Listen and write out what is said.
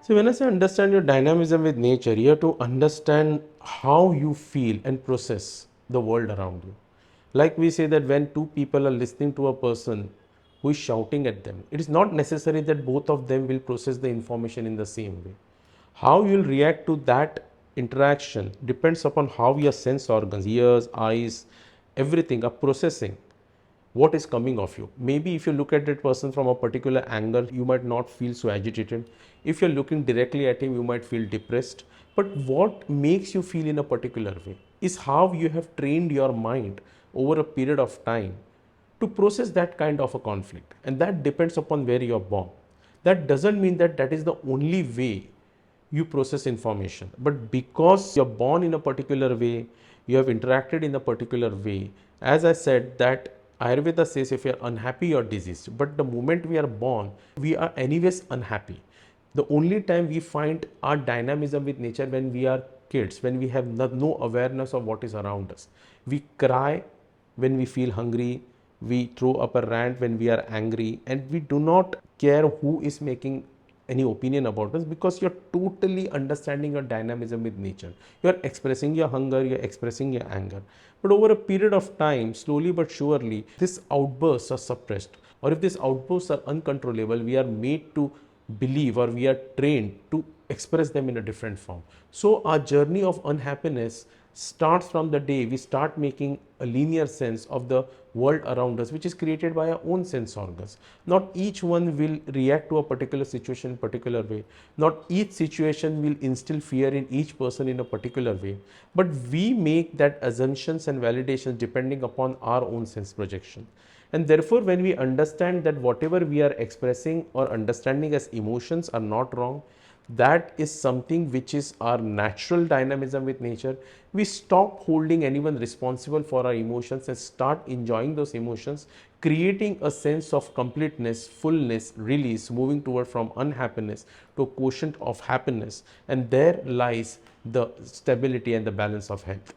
So when I say understand your dynamism with nature, you have to understand how you feel and process the world around you. Like we say that when two people are listening to a person who is shouting at them, it is not necessary that both of them will process the information in the same way. How you will react to that interaction depends upon how your sense organs, ears, eyes, everything are processing what is coming of you. Maybe if you look at that person from a particular angle, you might not feel so agitated. If you're looking directly at him, you might feel depressed. But what makes you feel in a particular way is how you have trained your mind over a period of time to process that kind of a conflict. And that depends upon where you're born. That doesn't mean that that is the only way you process information, but because you're born in a particular way, you have interacted in a particular way. As I said, that Ayurveda says if you're unhappy, you're diseased, but the moment we are born, we are anyways unhappy. The only time we find our dynamism with nature when we are kids, when we have no awareness of what is around us. We cry when we feel hungry, we throw up a rant when we are angry, and we do not care who is making any opinion about us, because you're totally understanding your dynamism with nature. You're expressing your hunger, you're expressing your anger. But over a period of time, slowly but surely, these outbursts are suppressed. Or if these outbursts are uncontrollable, we are made to believe, or we are trained to express them in a different form. So our journey of unhappiness starts from the day we start making a linear sense of the world around us, which is created by our own sense organs. Not each one will react to a particular situation in a particular way. Not each situation will instill fear in each person in a particular way. But we make that assumptions and validations depending upon our own sense projection. And therefore, when we understand that whatever we are expressing or understanding as emotions are not wrong, that is something which is our natural dynamism with nature, we stop holding anyone responsible for our emotions and start enjoying those emotions, creating a sense of completeness, fullness, release, moving toward from unhappiness to a quotient of happiness. And there lies the stability and the balance of health.